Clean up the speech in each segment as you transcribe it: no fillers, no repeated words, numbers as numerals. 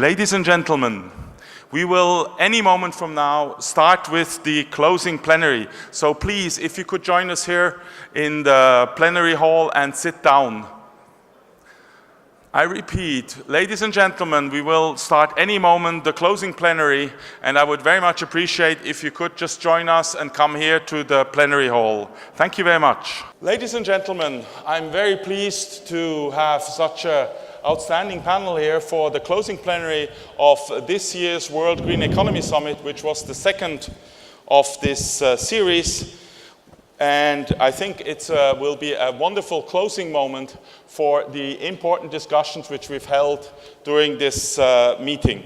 Ladies and gentlemen, we will, any moment from now, start with the closing plenary. So please, if you could join us here in the plenary hall and sit down. I repeat, ladies and gentlemen, we will start any moment the closing plenary, and I would very much appreciate if you could just join us and come here to the plenary hall. Thank you very much. Ladies and gentlemen, I'm very pleased to have such an outstanding panel here for the closing plenary of this year's World Green Economy Summit, which was the second of this series. And I think it will be a wonderful closing moment for the important discussions which we've held during this meeting.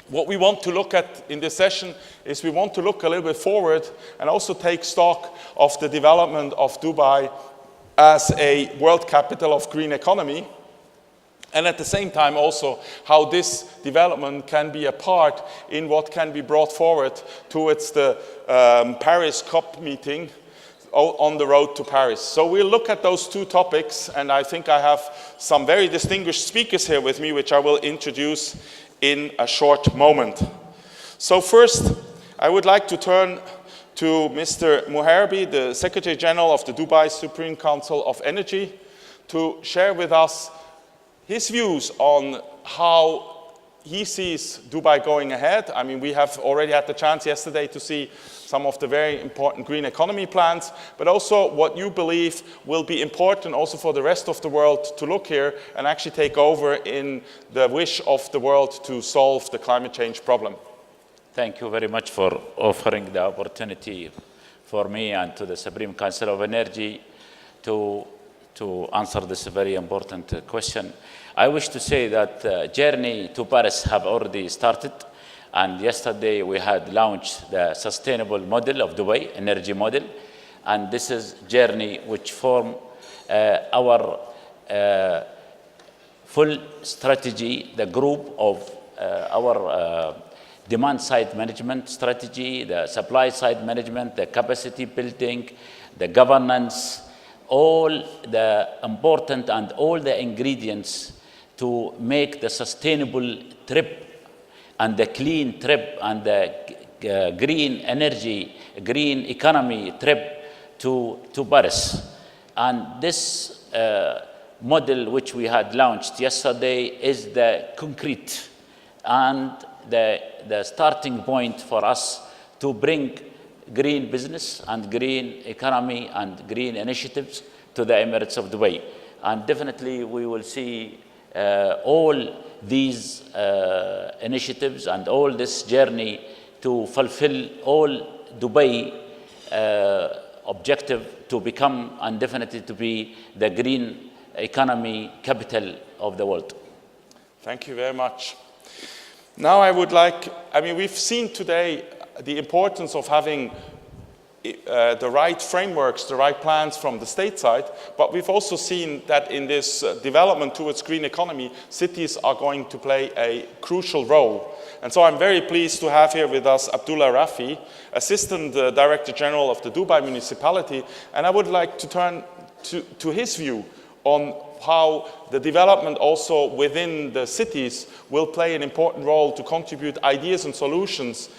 What we want to look at in this session is we want to look a little bit forward and also take stock of the development of Dubai as a world capital of green economy, and at the same time also how this development can be a part in what can be brought forward towards the Paris COP meeting on the road to Paris. So we'll look at those two topics, and I think I have some very distinguished speakers here with me, which I will introduce in a short moment. So first, I would like to turn to Mr. Muharbi, the Secretary General of the Dubai Supreme Council of Energy, to share with us his views on how he sees Dubai going ahead. I mean, we have already had the chance yesterday to see some of the very important green economy plans, but also what you believe will be important also for the rest of the world to look here and actually take over in the wish of the world to solve the climate change problem. Thank you very much for offering the opportunity for me and to the Supreme Council of Energy to answer this very important question. I wish to say that the journey to Paris have already started, and yesterday we had launched the sustainable model of Dubai, energy model, and this is journey which form our full strategy, the group of our demand side management strategy, the supply side management, the capacity building, the governance, all the important and all the ingredients to make the sustainable trip and the clean trip and the green energy, green economy trip to Paris. And this model which we had launched yesterday is the concrete and the starting point for us to bring green business and green economy and green initiatives to the Emirates of Dubai. And definitely we will see all these initiatives and all this journey to fulfill all Dubai objective to become and definitely to be the green economy capital of the world. Thank you very much. Now I would like, we've seen today the importance of having the right frameworks, the right plans from the state side, but we've also seen that in this development towards green economy, cities are going to play a crucial role. And so I'm very pleased to have here with us Abdullah Rafi, Assistant Director General of the Dubai Municipality, and I would like to turn to his view on how the development also within the cities will play an important role to contribute ideas and solutions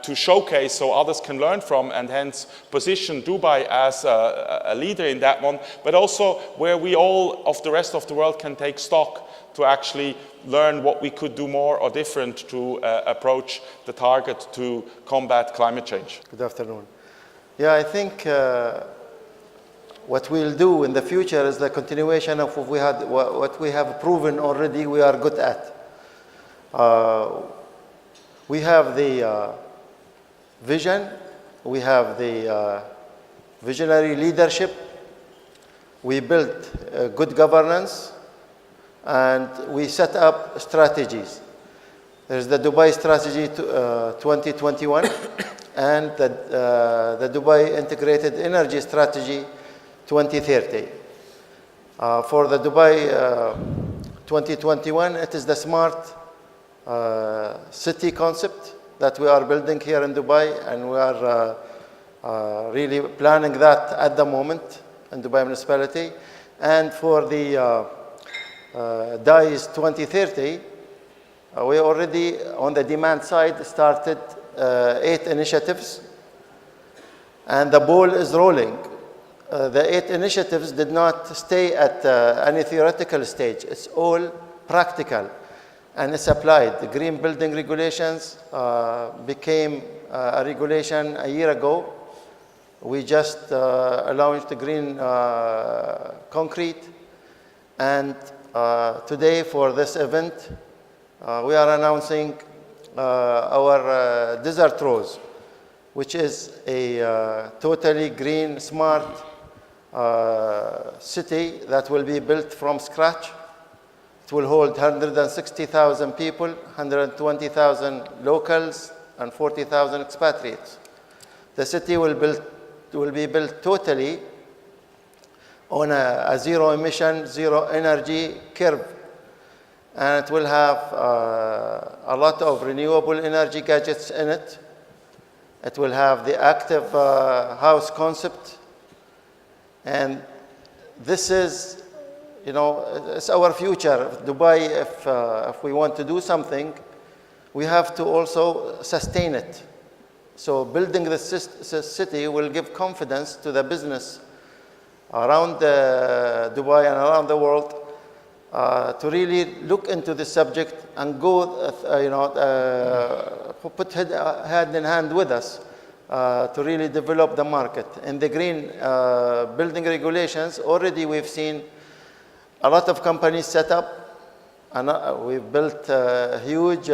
to showcase so others can learn from and hence position Dubai as a leader in that one, but also where we all of the rest of the world can take stock to actually learn what we could do more or different to approach the target to combat climate change. Good afternoon. Yeah, I think what we'll do in the future is the continuation of what we have proven already we are good at. We have the vision, we have the visionary leadership, we built good governance, and we set up strategies. There's the Dubai Strategy 2021 and the Dubai Integrated Energy Strategy 2030. For the Dubai 2021, it is the smart city concept that we are building here in Dubai, and we are really planning that at the moment in Dubai Municipality. And for the DICE 2030, We already, on the demand side, started 8 initiatives, and the ball is rolling. The 8 initiatives did not stay at any theoretical stage. It's all practical, and it's applied. The green building regulations became a regulation a year ago. We just launched the green concrete, and today for this event, we are announcing our desert rose, which is a totally green, smart city that will be built from scratch. It will hold 160,000 people, 120,000 locals, and 40,000 expatriates. The city will be built totally on a zero emission, zero energy curve. And it will have a lot of renewable energy gadgets in it. It will have the active house concept. And this is, it's our future. Dubai, if we want to do something, we have to also sustain it. So building this city will give confidence to the business around Dubai and around the world to really look into this subject and go, put hand in hand with us to really develop the market. In the green building regulations, already we've seen a lot of companies set up, and we've built huge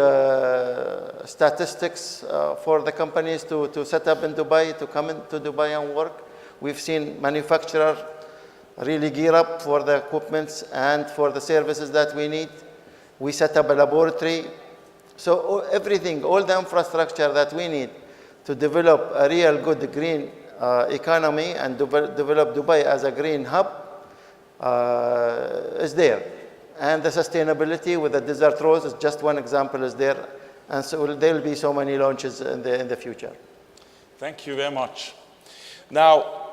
statistics for the companies to set up in Dubai, to come into Dubai and work. We've seen manufacturers really gear up for the equipments and for the services that we need. We set up a laboratory. So everything, all the infrastructure that we need to develop a real good green economy and develop Dubai as a green hub is there. And the sustainability with the desert rose is just one example is there. And so there will be so many launches in the future. Thank you very much. Now,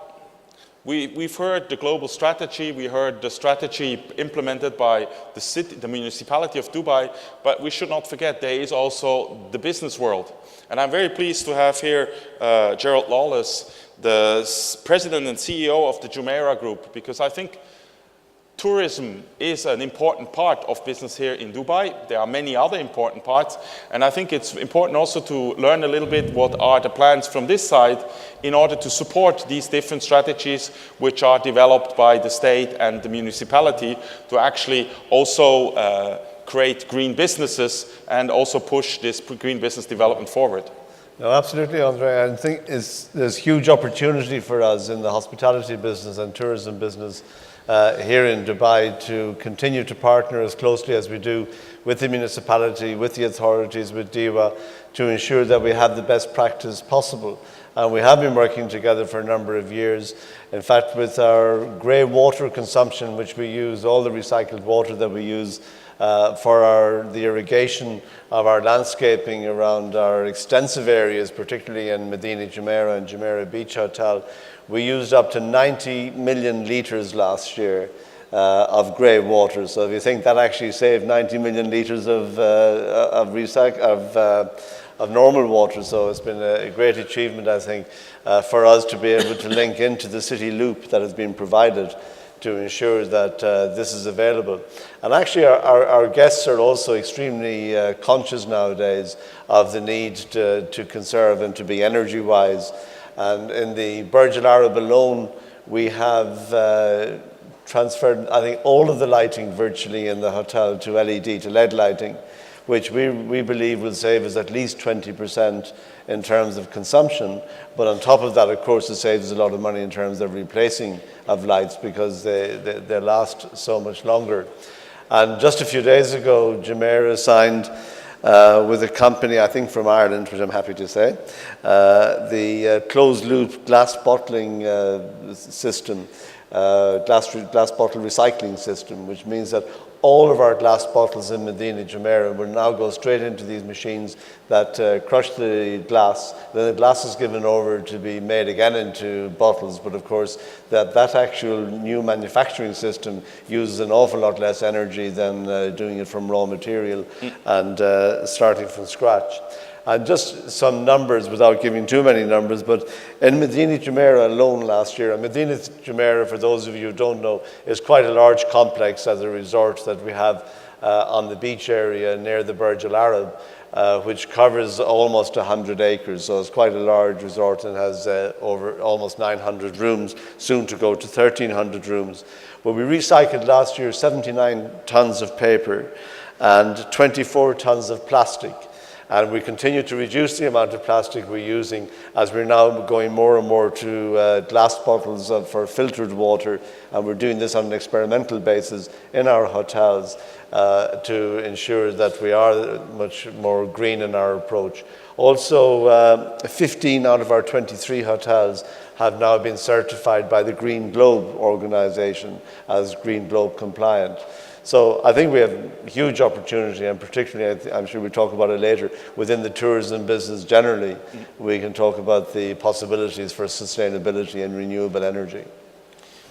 we've heard the global strategy, we heard the strategy implemented by the city, the municipality of Dubai, but we should not forget there is also the business world. And I'm very pleased to have here Gerald Lawless, the president and CEO of the Jumeirah Group, because I think tourism is an important part of business here in Dubai. There are many other important parts, and I think it's important also to learn a little bit what are the plans from this side in order to support these different strategies which are developed by the state and the municipality to actually also create green businesses and also push this green business development forward. No, absolutely, Andre. I think there's huge opportunity for us in the hospitality business and tourism business here in Dubai to continue to partner as closely as we do with the municipality, with the authorities, with DEWA, to ensure that we have the best practice possible. And we have been working together for a number of years. In fact, with our grey water consumption, which we use, all the recycled water that we use for the irrigation of our landscaping around our extensive areas, particularly in Medina Jumeirah and Jumeirah Beach Hotel, we used up to 90 million litres last year of grey water. So if you think that actually saved 90 million litres of normal water, so it's been a great achievement, I think, for us to be able to link into the city loop that has been provided to ensure that this is available. And actually our guests are also extremely conscious nowadays of the need to conserve and to be energy-wise. And in the Burj Al Arab alone, we have transferred, I think, all of the lighting virtually in the hotel to LED, to LED lighting, which we believe will save us at least 20% in terms of consumption. But on top of that, of course, it saves us a lot of money in terms of replacing of lights because they last so much longer. And just a few days ago, Jumeirah signed with a company, I think from Ireland, which I'm happy to say, the closed-loop glass bottling system, glass bottle recycling system, which means that all of our glass bottles in Medina Jumeirah will now go straight into these machines that crush the glass. Then the glass is given over to be made again into bottles, but of course that actual new manufacturing system uses an awful lot less energy than doing it from raw material and starting from scratch. And just some numbers, without giving too many numbers, but in Medina Jumeirah alone last year, and Medina Jumeirah, for those of you who don't know, is quite a large complex as a resort that we have on the beach area near the Burj Al Arab, which covers almost 100 acres. So it's quite a large resort and has over almost 900 rooms, soon to go to 1,300 rooms. But we recycled last year 79 tons of paper and 24 tons of plastic. And we continue to reduce the amount of plastic we're using as we're now going more and more to glass bottles for filtered water. And we're doing this on an experimental basis in our hotels to ensure that we are much more green in our approach. Also, 15 out of our 23 hotels have now been certified by the Green Globe organization as Green Globe compliant. So I think we have huge opportunity, and particularly, I'm sure we'll talk about it later, within the tourism business generally, we can talk about the possibilities for sustainability and renewable energy.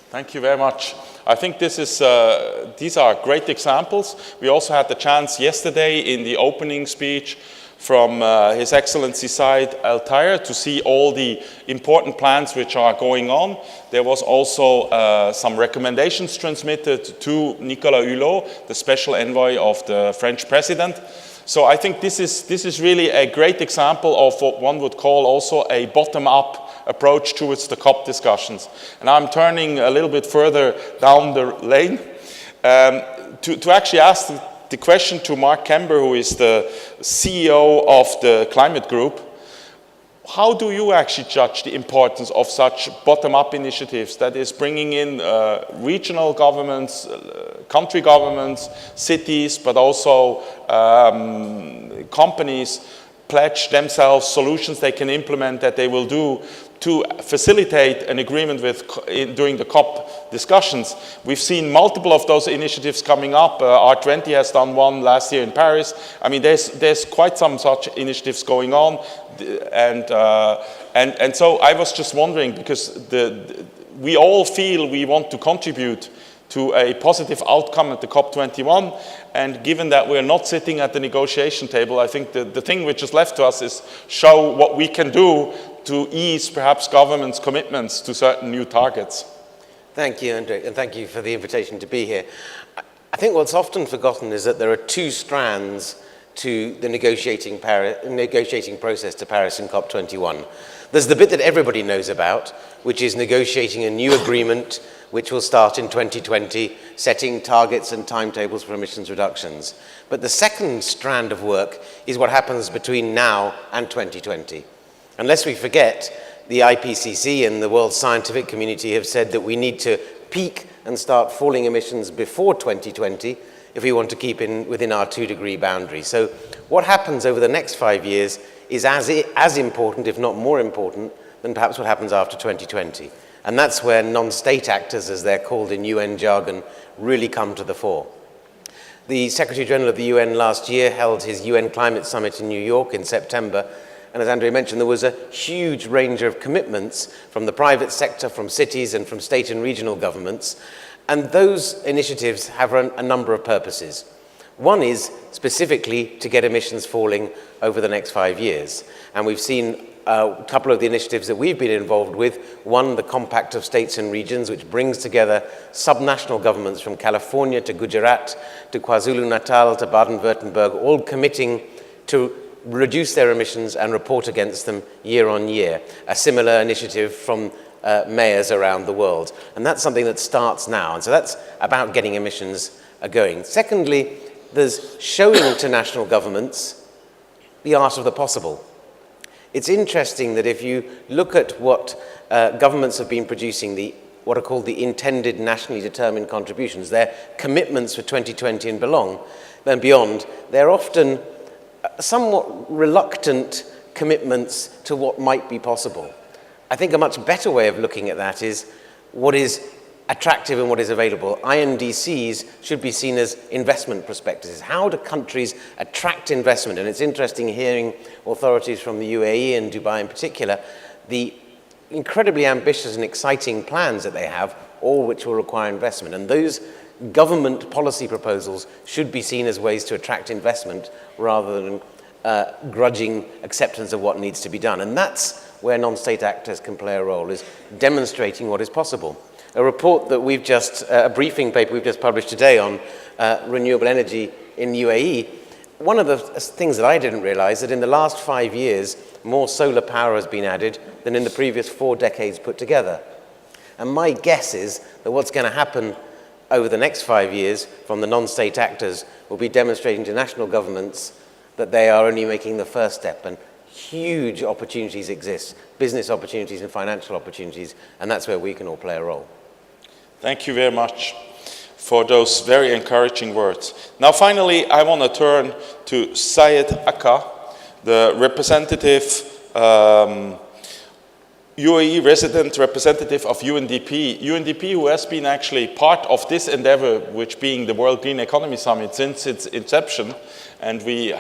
Thank you very much. I think these are great examples. We also had the chance yesterday in the opening speech from His Excellency Said Al Tayer to see all the important plans which are going on. There was also some recommendations transmitted to Nicolas Hulot, the special envoy of the French president. So I think this is really a great example of what one would call also a bottom-up approach towards the COP discussions. And I'm turning a little bit further down the lane to actually ask the question to Mark Kember, who is the CEO of the Climate Group. How do you actually judge the importance of such bottom-up initiatives, that is bringing in regional governments, country governments, cities, but also companies pledge themselves solutions they can implement that they will do to facilitate an agreement during the COP discussions? We've seen multiple of those initiatives coming up. R20 has done one last year in Paris. I mean, there's quite some such initiatives going on, and so I was just wondering, because we all feel we want to contribute to a positive outcome at the COP21, and given that we're not sitting at the negotiation table, I think the thing which is left to us is show what we can do to ease perhaps governments' commitments to certain new targets. Thank you, Andre, and thank you for the invitation to be here. I think what's often forgotten is that there are two strands to the negotiating process to Paris and COP21. There's the bit that everybody knows about, which is negotiating a new agreement which will start in 2020, setting targets and timetables for emissions reductions. But the second strand of work is what happens between now and 2020. Unless we forget, the IPCC and the world scientific community have said that we need to peak and start falling emissions before 2020 if we want to keep within our 2-degree boundary. So what happens over the next 5 years is as important, if not more important, than perhaps what happens after 2020. And that's where non-state actors, as they're called in UN jargon, really come to the fore. The Secretary General of the UN last year held his UN Climate Summit in New York in September. And as Andre mentioned, there was a huge range of commitments from the private sector, from cities, and from state and regional governments. And those initiatives have a number of purposes. One is specifically to get emissions falling over the next 5 years. And we've seen a couple of the initiatives that we've been involved with. One, the Compact of States and Regions, which brings together subnational governments from California to Gujarat to KwaZulu-Natal to Baden-Württemberg, all committing to reduce their emissions and report against them year on year. A similar initiative from mayors around the world. And that's something that starts now. And so that's about getting emissions going. Secondly, there's showing to national governments the art of the possible. It's interesting that if you look at what governments have been producing, what are called the intended nationally determined contributions, their commitments for 2020 and beyond, they're often somewhat reluctant commitments to what might be possible. I think a much better way of looking at that is what is attractive in what is available. INDCs should be seen as investment prospectuses. How do countries attract investment? And it's interesting hearing authorities from the UAE and Dubai in particular, the incredibly ambitious and exciting plans that they have, all which will require investment. And those government policy proposals should be seen as ways to attract investment rather than grudging acceptance of what needs to be done. And that's where non-state actors can play a role, is demonstrating what is possible. A report that we've just, a briefing paper we've just published today on renewable energy in UAE, one of the things that I didn't realize that in the last 5 years, more solar power has been added than in the previous 4 decades put together. And my guess is that what's going to happen over the next 5 years from the non-state actors will be demonstrating to national governments that they are only making the first step, and huge opportunities exist, business opportunities and financial opportunities, and that's where we can all play a role. Thank you very much for those very encouraging words. Now, finally, I want to turn to Syed Akka, the representative, UAE resident representative of UNDP. UNDP, who has been actually part of this endeavor, which being the World Green Economy Summit since its inception, and we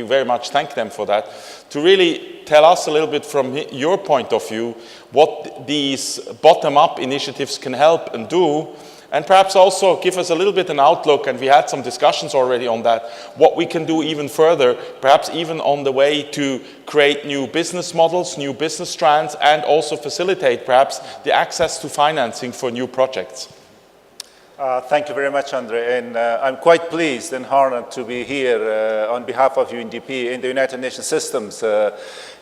very much thank them for that, to really tell us a little bit from your point of view what these bottom-up initiatives can help and do, and perhaps also give us a little bit an outlook, and we had some discussions already on that, what we can do even further, perhaps even on the way to create new business models, new business strands, and also facilitate perhaps the access to financing for new projects. Thank you very much, Andre, and I'm quite pleased and honored to be here on behalf of UNDP in the United Nations systems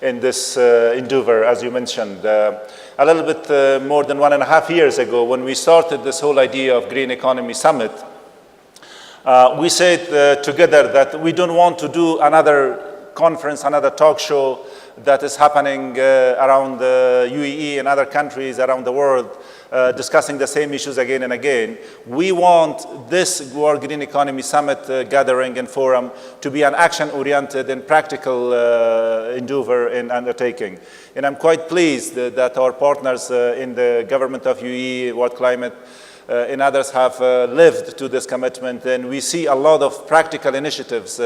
in this endeavor, as you mentioned. A little bit more than 1.5 years ago, when we started this whole idea of Green Economy Summit, we said together that we don't want to do another conference, another talk show that is happening around the UAE and other countries around the world, discussing the same issues again and again. We want this World Green Economy Summit gathering and forum to be an action-oriented and practical endeavor and undertaking. And I'm quite pleased that our partners in the government of UAE, World Climate, and others have lived to this commitment, and we see a lot of practical initiatives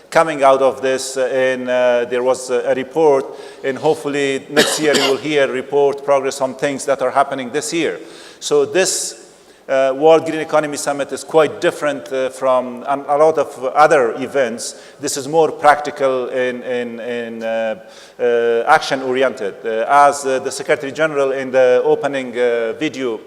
coming out of this, and there was a report, and hopefully next year you will hear report progress on things that are happening this year. So this World Green Economy Summit is quite different from a lot of other events. This is more practical and action-oriented. As the Secretary General in the opening video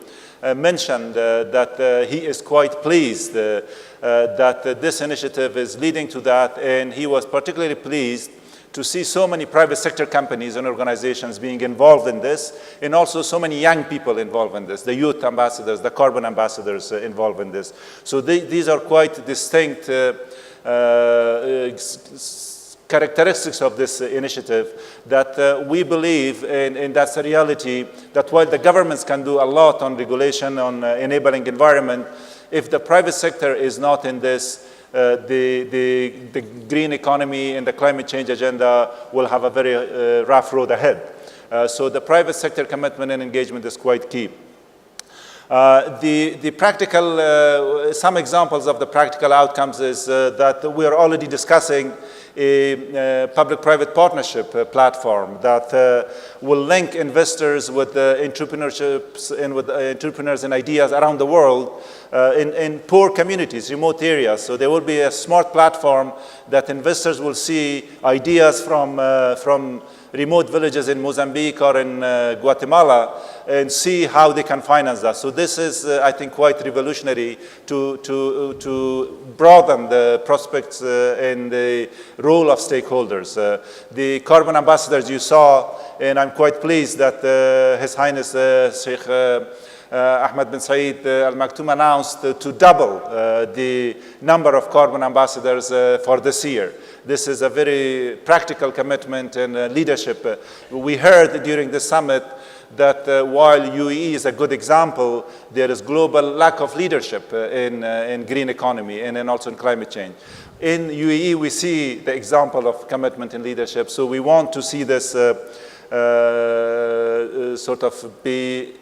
mentioned that he is quite pleased that this initiative is leading to that, and he was particularly pleased to see so many private sector companies and organizations being involved in this, and also so many young people involved in this, the youth ambassadors, the carbon ambassadors involved in this. So these are quite distinct characteristics of this initiative that we believe, and that's a reality, that while the governments can do a lot on regulation, on enabling environment, if the private sector is not in this, the green economy and the climate change agenda will have a very rough road ahead. So the private sector commitment and engagement is quite key. The practical, some examples of the practical outcomes is that we are already discussing a public-private partnership platform that will link investors with entrepreneurships and with entrepreneurs and ideas around the world in poor communities, remote areas. So there will be a smart platform that investors will see ideas from remote villages in Mozambique or in Guatemala and see how they can finance that. So this is, I think, quite revolutionary to broaden the prospects and the role of stakeholders. The carbon ambassadors you saw, and I'm quite pleased that His Highness Sheikh Ahmed bin Saeed Al Maktoum announced to double the number of carbon ambassadors for this year. This is a very practical commitment and leadership. We heard during the summit that while UAE is a good example, there is global lack of leadership in green economy and also in climate change. In UAE, we see the example of commitment and leadership, so we want to see this sort of be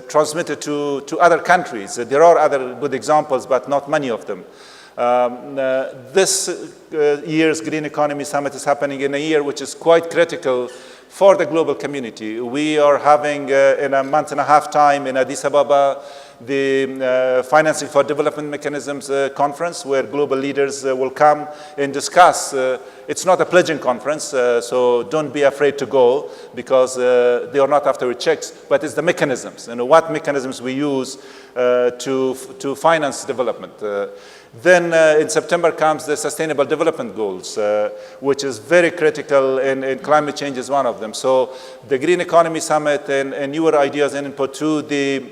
transmitted to other countries. There are other good examples, but not many of them. This year's Green Economy Summit is happening in a year which is quite critical for the global community. We are having, in a month and a half time in Addis Ababa, the Financing for Development Mechanisms conference, where global leaders will come and discuss. It's not a pledging conference, so don't be afraid to go, because they are not after checks, but it's the mechanisms, what mechanisms we use to finance development. Then in September comes the Sustainable Development Goals, which is very critical, and climate change is one of them. So the Green Economy Summit and your ideas and input to the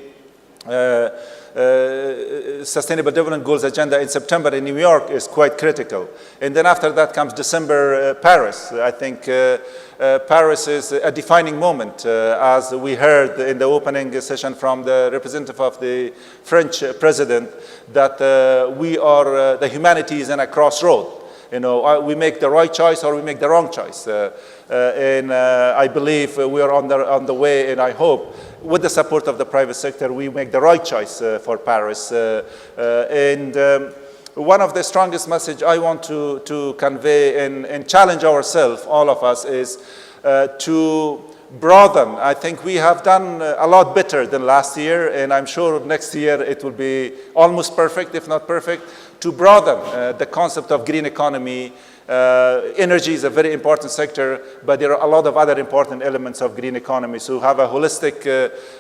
Sustainable Development Goals agenda in September in New York is quite critical. And then after that comes December, Paris. I think Paris is a defining moment, as we heard in the opening session from the representative of the French president, that we are, the humanity is in a crossroad. We make the right choice or we make the wrong choice. And I believe we are on the way, and I hope with the support of the private sector, we make the right choice for Paris. One of the strongest message I want to convey and challenge ourselves, all of us, is to broaden. I think we have done a lot better than last year, and I'm sure next year it will be almost perfect, if not perfect, to broaden the concept of green economy. Energy is a very important sector, but there are a lot of other important elements of green economy. So have a holistic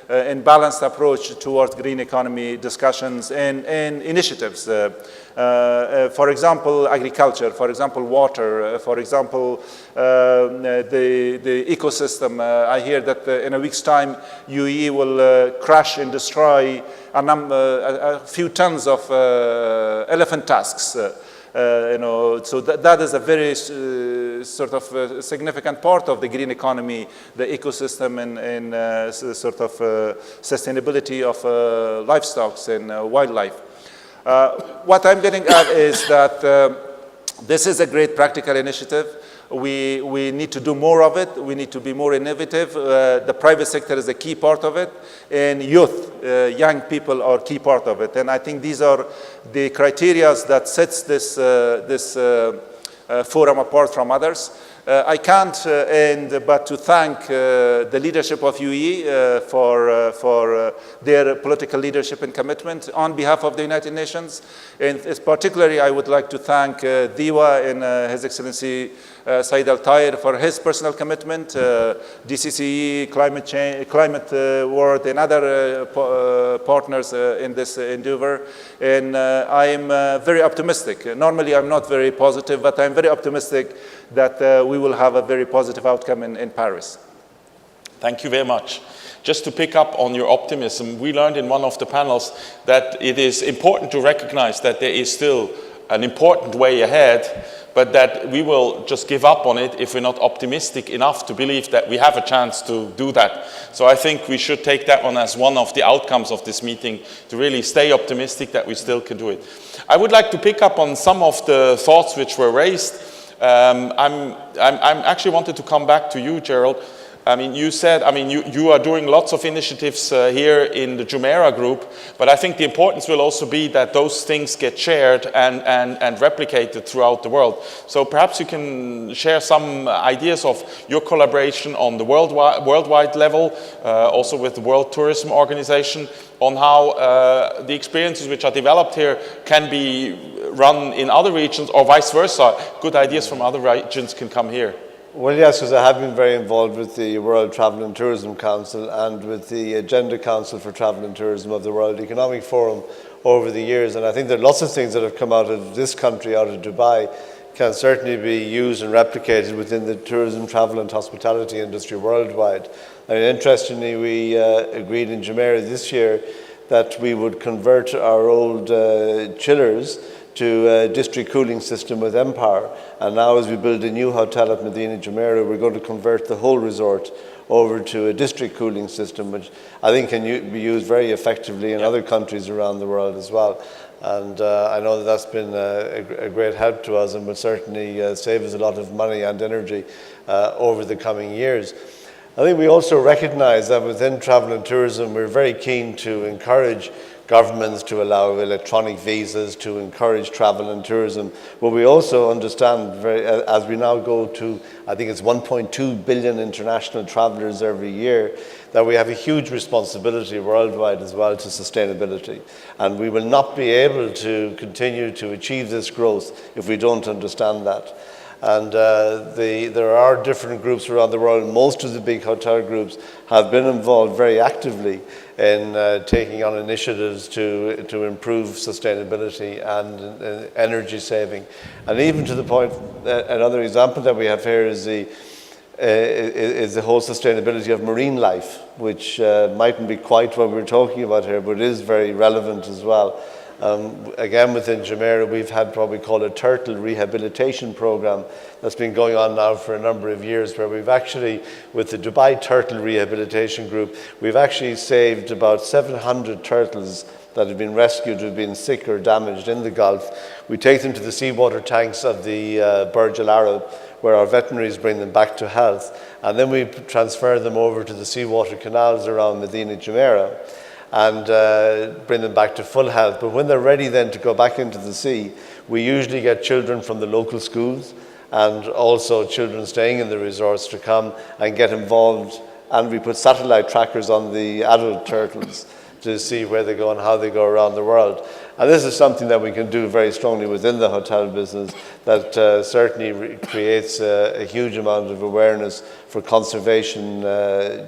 and balanced approach towards green economy discussions and initiatives. For example, agriculture, for example, water, for example, the ecosystem. I hear that in a week's time, UAE will crush and destroy a few tons of elephant tusks. So that is a very sort of significant part of the green economy, the ecosystem and sort of sustainability of livestock and wildlife. What I'm getting at is that this is a great practical initiative. We need to do more of it. We need to be more innovative. The private sector is a key part of it, and youth, young people are a key part of it. And I think these are the criteria that sets this forum apart from others. I can't end but to thank the leadership of UAE for their political leadership and commitment on behalf of the United Nations. And particularly, I would like to thank DIWA and His Excellency Said Al-Tayr for his personal commitment, DCCE, Climate World, and other partners in this endeavor. And I am very optimistic. Normally, I'm not very positive, but I'm very optimistic that we will have a very positive outcome in Paris. Thank you very much. Just to pick up on your optimism, we learned in one of the panels that it is important to recognize that there is still an important way ahead, but that we will just give up on it if we're not optimistic enough to believe that we have a chance to do that. So I think we should take that one as one of the outcomes of this meeting, to really stay optimistic that we still can do it. I would like to pick up on some of the thoughts which were raised. I'm actually wanted to come back to you, Gerald. I mean, you said, you are doing lots of initiatives here in the Jumeirah group, but I think the importance will also be that those things get shared and replicated throughout the world. So perhaps you can share some ideas of your collaboration on the worldwide level, also with the World Tourism Organization, on how the experiences which are developed here can be run in other regions, or vice versa. Good ideas from other regions can come here. Well, yes, because I have been very involved with the World Travel and Tourism Council and with the Agenda Council for Travel and Tourism of the World Economic Forum over the years. And I think there are lots of things that have come out of this country, out of Dubai, can certainly be used and replicated within the tourism, travel and hospitality industry worldwide. I mean, interestingly, we agreed in Jumeirah this year that we would convert our old chillers to a district cooling system with Empower. And now as we build a new hotel at Medina Jumeirah, we're going to convert the whole resort over to a district cooling system, which I think can be used very effectively in other countries around the world as well. And I know that that's been a great help to us and will certainly save us a lot of money and energy over the coming years. I think we also recognize that within travel and tourism, we're very keen to encourage governments to allow electronic visas, to encourage travel and tourism. But we also understand, as we now go to, I think it's 1.2 billion international travelers every year, that we have a huge responsibility worldwide as well to sustainability. And we will not be able to continue to achieve this growth if we don't understand that. And there are different groups around the world. Most of the big hotel groups have been involved very actively in taking on initiatives to improve sustainability and energy saving. And even to the point, another example that we have here is the whole sustainability of marine life, which mightn't be quite what we're talking about here, but is very relevant as well. Again, within Jumeirah, we've had what we call a turtle rehabilitation program that's been going on now for a number of years, where we've actually, with the Dubai Turtle Rehabilitation Group, we've actually saved about 700 turtles that have been rescued, who've been sick or damaged in the Gulf. We take them to the seawater tanks of the Burj Al Arab, where our veterinaries bring them back to health, and then we transfer them over to the seawater canals around Medina Jumeirah and bring them back to full health. But when they're ready then to go back into the sea, we usually get children from the local schools and also children staying in the resorts to come and get involved, and we put satellite trackers on the adult turtles to see where they go and how they go around the world. And this is something that we can do very strongly within the hotel business that certainly creates a huge amount of awareness for conservation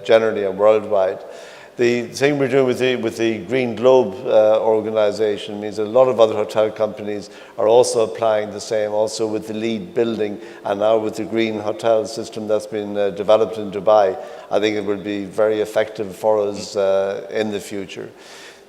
generally and worldwide. The thing we're doing with the Green Globe organization means that a lot of other hotel companies are also applying the same, also with the LEED building and now with the green hotel system that's been developed in Dubai. I think it will be very effective for us in the future.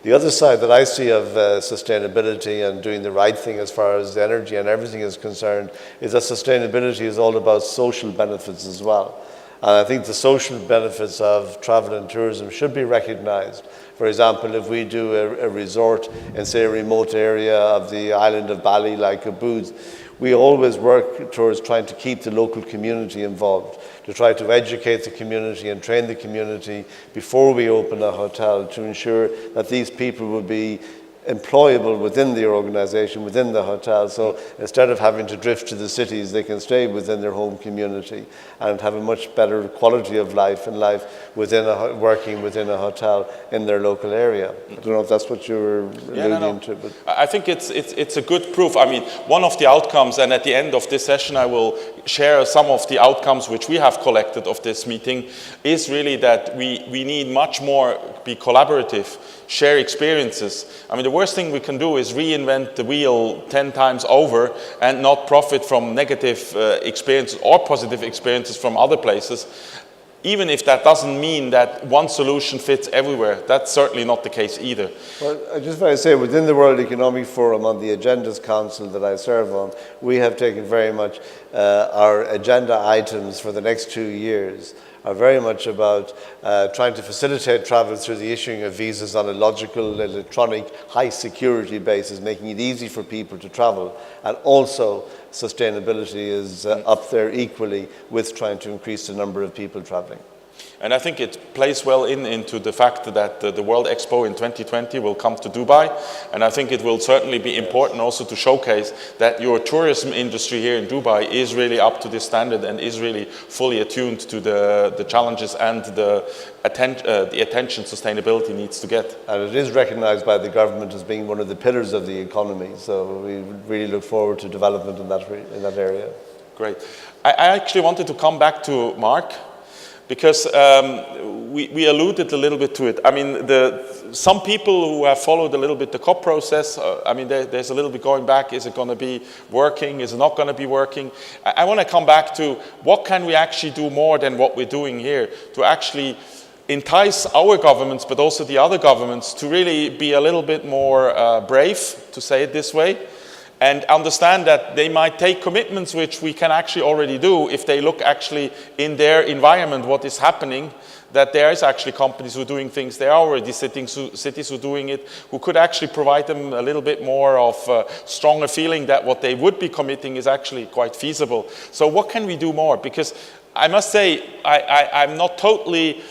The other side that I see of sustainability and doing the right thing as far as energy and everything is concerned is that sustainability is all about social benefits as well. And I think the social benefits of travel and tourism should be recognized. For example, if we do a resort in, say, a remote area of the island of Bali, like Ubud, we always work towards trying to keep the local community involved, to try to educate the community and train the community before we open a hotel to ensure that these people will be employable within the organization, within the hotel. So instead of having to drift to the cities, they can stay within their home community and have a much better quality of life and life within working within a hotel in their local area. I don't know if that's what you were alluding to. But I think it's a good proof. I mean, one of the outcomes, and at the end of this session I will share some of the outcomes which we have collected of this meeting, is really that we need much more be collaborative, share experiences. I mean, the worst thing we can do is reinvent the wheel 10 times over and not profit from negative experiences or positive experiences from other places, even if that doesn't mean that one solution fits everywhere. That's certainly not the case either. Well, I just want to say, within the World Economic Forum, on the Agendas Council that I serve on, we have taken very much our agenda items for the next 2 years are very much about trying to facilitate travel through the issuing of visas on a logical, electronic, high security basis, making it easy for people to travel. And also sustainability is up there equally with trying to increase the number of people traveling. And I think it plays well into the fact that the World Expo in 2020 will come to Dubai. And I think it will certainly be important also to showcase that your tourism industry here in Dubai is really up to this standard and is really fully attuned to the challenges and the attention sustainability needs to get. And it is recognized by the government as being one of the pillars of the economy. So we really look forward to development in that area. Great. I actually wanted to come back to Mark, because we alluded a little bit to it. I mean, some people who have followed a little bit the COP process, I mean, there's a little bit going back. Is it going to be working? Is it not going to be working? I want to come back to what can we actually do more than what we're doing here to actually entice our governments, but also the other governments, to really be a little bit more brave, to say it this way, and understand that they might take commitments which we can actually already do if they look actually in their environment what is happening, that there is actually companies who are doing things, there are already cities who are doing it, who could actually provide them a little bit more of a stronger feeling that what they would be committing is actually quite feasible. So what can we do more? Because I must say, I'm not totally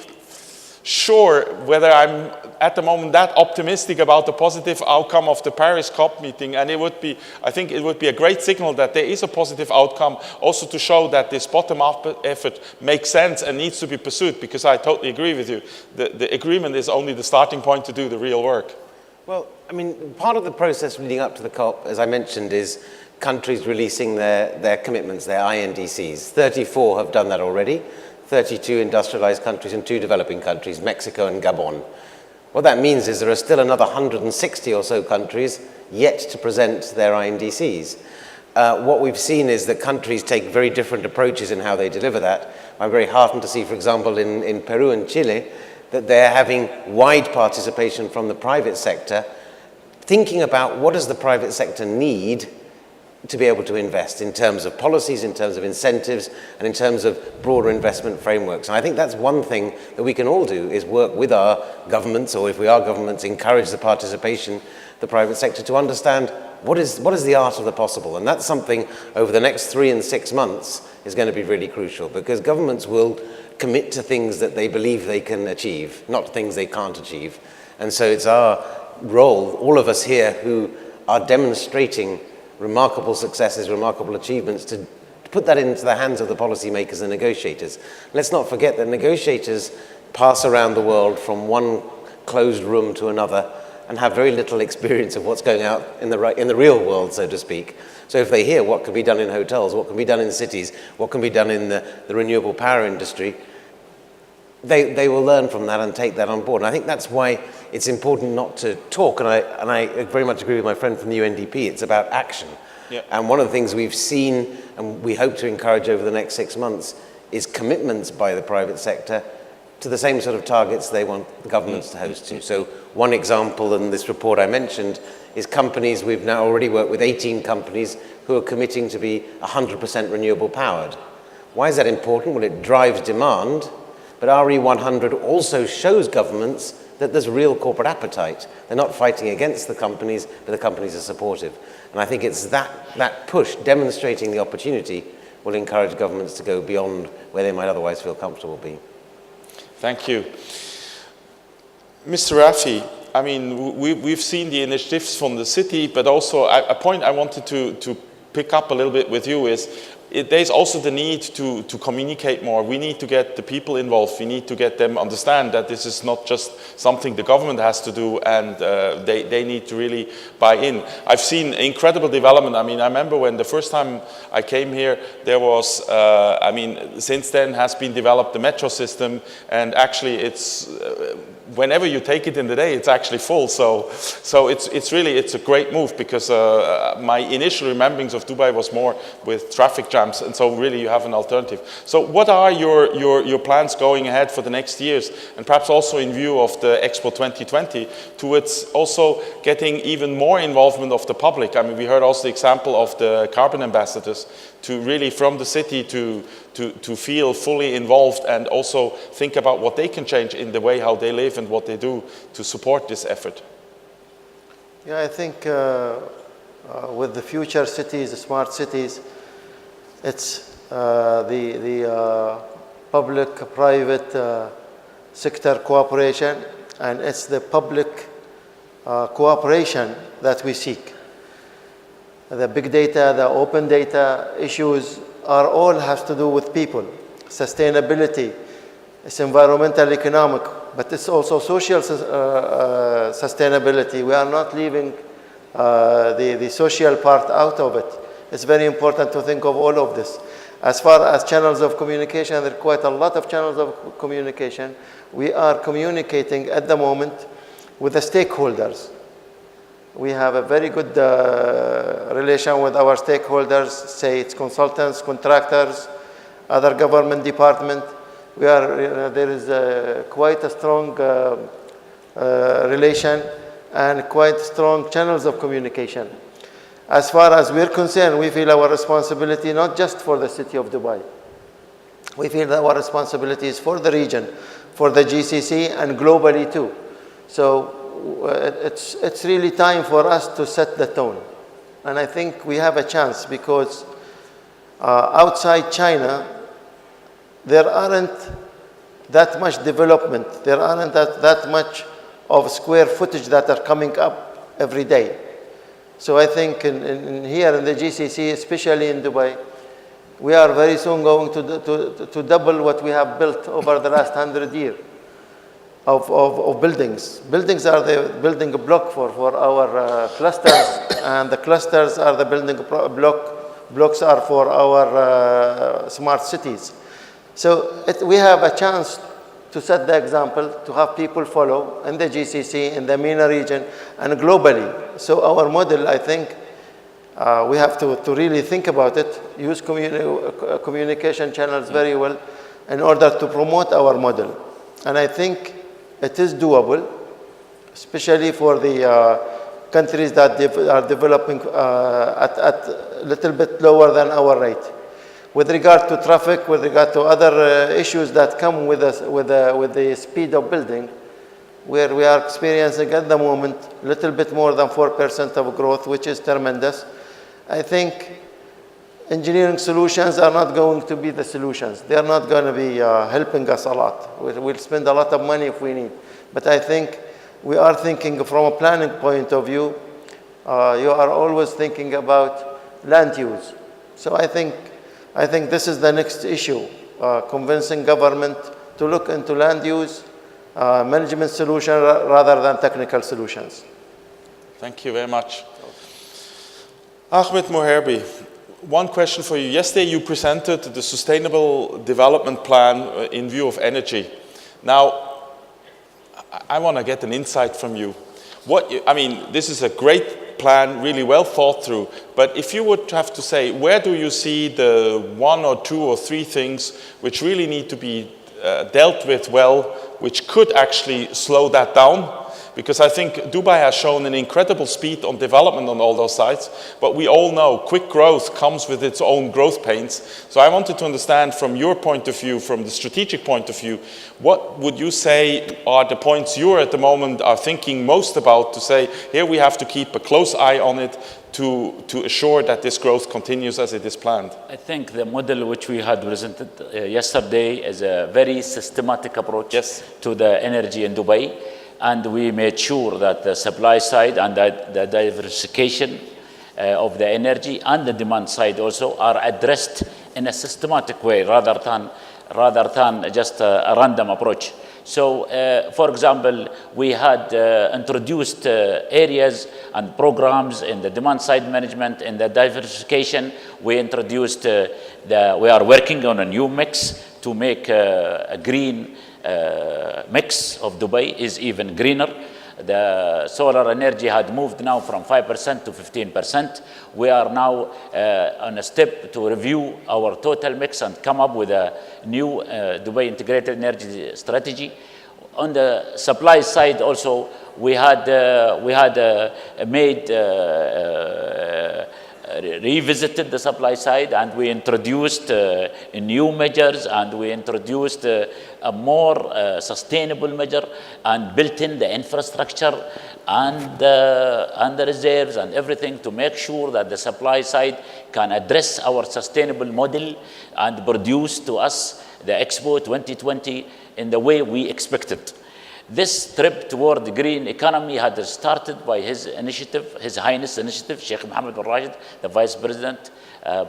sure whether I'm at the moment that optimistic about the positive outcome of the Paris COP meeting, and I think it would be a great signal that there is a positive outcome, also to show that this bottom-up effort makes sense and needs to be pursued, because I totally agree with you. The agreement is only the starting point to do the real work. Well, I mean, part of the process leading up to the COP, as I mentioned, is countries releasing their commitments, their INDCs. 34 have done that already. 32 industrialized countries and 2 developing countries, Mexico and Gabon. What that means is there are still another 160 or so countries yet to present their INDCs. What we've seen is that countries take very different approaches in how they deliver that. I'm very heartened to see, for example, in Peru and Chile, that they're having wide participation from the private sector, thinking about what does the private sector need to be able to invest in terms of policies, in terms of incentives, and in terms of broader investment frameworks. And I think that's one thing that we can all do, is work with our governments, or if we are governments, encourage the participation of the private sector to understand what is the art of the possible. And that's something over the next 3 and 6 months is going to be really crucial, because governments will commit to things that they believe they can achieve, not things they can't achieve. And so it's our role, all of us here who are demonstrating remarkable successes, remarkable achievements, to put that into the hands of the policymakers and negotiators. Let's not forget that negotiators pass around the world from one closed room to another and have very little experience of what's going out in the real world, so to speak. So if they hear what can be done in hotels, what can be done in cities, what can be done in the renewable power industry, they will learn from that and take that on board. And I think that's why it's important not to talk, and I very much agree with my friend from the UNDP, it's about action. Yeah. And one of the things we've seen, and we hope to encourage over the next 6 months, is commitments by the private sector to the same sort of targets they want the governments to host to. So one example in this report I mentioned is companies. We've now already worked with 18 companies who are committing to be 100% renewable powered. Why is that important? Well, it drives demand, but RE100 also shows governments that there's real corporate appetite. They're not fighting against the companies, but the companies are supportive. And I think it's that push, demonstrating the opportunity, will encourage governments to go beyond where they might otherwise feel comfortable being. Thank you. Mr. Rafi, I mean, we've seen the initiatives from the city, but also a point I wanted to pick up a little bit with you is there's also the need to communicate more. We need to get the people involved. We need to get them understand that this is not just something the government has to do, and they need to really buy in. I've seen incredible development. I mean, I remember when the first time I came here, there was, I mean, since then has been developed the metro system, and actually it's, whenever you take it in the day, it's actually full. So it's a great move, because my initial rememberings of Dubai was more with traffic jams, and so really you have an alternative. So what are your plans going ahead for the next years, and perhaps also in view of the Expo 2020, towards also getting even more involvement of the public? I mean, we heard also the example of the carbon ambassadors, to really from the city to feel fully involved and also think about what they can change in the way how they live and what they do to support this effort. Yeah, I think with the future cities, the smart cities, it's the public-private sector cooperation, and it's the public cooperation that we seek. The big data, the open data issues are all has to do with people. Sustainability, it's environmental, economic, but it's also social sustainability. We are not leaving the social part out of it. It's very important to think of all of this. As far as channels of communication, there are quite a lot of channels of communication. We are communicating at the moment with the stakeholders. We have a very good relation with our stakeholders, say it's consultants, contractors, other government department. There is quite a strong relation and quite strong channels of communication. As far as we're concerned, we feel our responsibility not just for the city of Dubai. We feel that our responsibility is for the region, for the GCC, and globally too. So it's really time for us to set the tone. And I think we have a chance because outside China, there aren't that much development. There aren't that much of square footage that are coming up every day. So I think in here in the GCC, especially in Dubai, we are very soon going to double what we have built over the last 100 years of buildings. Buildings are the building block for our clusters, and the clusters are the building blocks are for our smart cities. So we have a chance to set the example, to have people follow in the GCC, in the MENA region, and globally. So our model, I think, we have to really think about it, use communication channels very well in order to promote our model. And I think it is doable, especially for the countries that are developing at a little bit lower than our rate. With regard to traffic, with regard to other issues that come with the speed of building, where we are experiencing at the moment a little bit more than 4% of growth, which is tremendous. I think engineering solutions are not going to be the solutions. They are not going to be helping us a lot. We'll spend a lot of money if we need. But I think we are thinking from a planning point of view. You are always thinking about land use. So I think this is the next issue, convincing government to look into land use, management solution rather than technical solutions. Thank you very much. Ahmed Moherbi, one question for you. Yesterday you presented the Sustainable Development Plan in view of energy. Now, I want to get an insight from you. This is a great plan, really well thought through, but if you would have to say, where do you see the 1 or 2 or 3 things which really need to be dealt with well, which could actually slow that down? Because I think Dubai has shown an incredible speed on development on all those sides, but we all know quick growth comes with its own growth pains. So I wanted to understand from your point of view, from the strategic point of view, what would you say are the points you at the moment are thinking most about to say, here we have to keep a close eye on it to assure that this growth continues as it is planned? I think the model which we had presented yesterday is a very systematic approach to the energy in Dubai. And we made sure that the supply side and the diversification of the energy and the demand side also are addressed in a systematic way rather than just a random approach. So, for example, we had introduced areas and programs in the demand side management, in the diversification. We introduced, we are working on a new mix to make a green mix of Dubai is even greener. The solar energy had moved now from 5% to 15%. We are now on a step to review our total mix and come up with a new Dubai integrated energy strategy. On the supply side also, we had revisited the supply side, and we introduced new measures, and we introduced a more sustainable measure, and built in the infrastructure and the reserves and everything to make sure that the supply side can address our sustainable model and produce to us the Expo 2020 in the way we expected. This trip toward the green economy had started by his initiative, His Highness initiative, Sheikh Mohammed bin Rashid, the Vice President,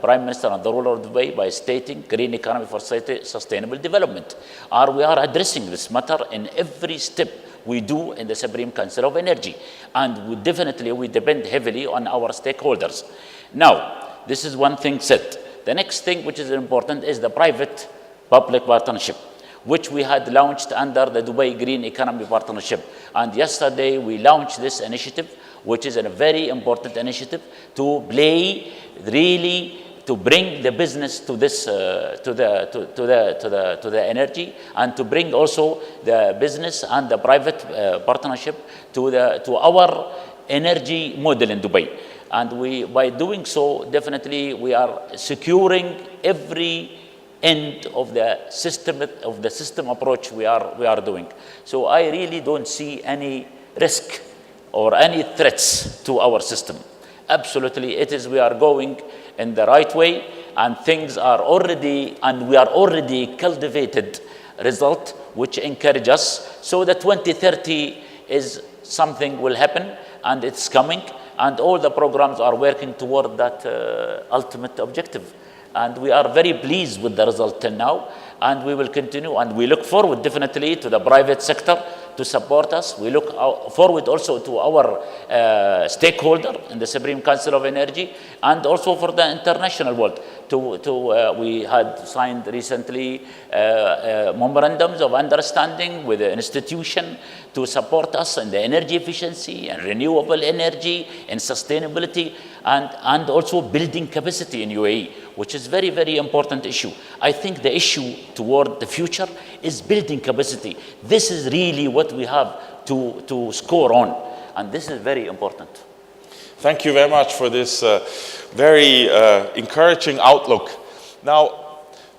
Prime Minister and the ruler of Dubai, by stating green economy for sustainable development. We are addressing this matter in every step we do in the Supreme Council of Energy. And we depend heavily on our stakeholders. Now, this is one thing said. The next thing which is important is the private-public partnership, which we had launched under the Dubai Green Economy Partnership. And yesterday we launched this initiative, which is a very important initiative to bring the business to this, to the energy, and to bring also the business and the private partnership to our energy model in Dubai. And by doing so, definitely we are securing every end of the system approach we are doing. So I really don't see any risk or any threats to our system. Absolutely, we are going in the right way, and things are already, and we are already cultivated result, which encourage us. So the 2030 is something will happen, and it's coming, and all the programs are working toward that ultimate objective. And we are very pleased with the result till now, and we will continue, and we look forward definitely to the private sector to support us. We look forward also to our stakeholder in the Supreme Council of Energy, and also for the international world. We had signed recently memorandums of understanding with the institution to support us in the energy efficiency and renewable energy and sustainability, and also building capacity in UAE, which is very, very important issue. I think the issue toward the future is building capacity. This is really what we have to score on, and this is very important. Thank you very much for this very encouraging outlook. Now,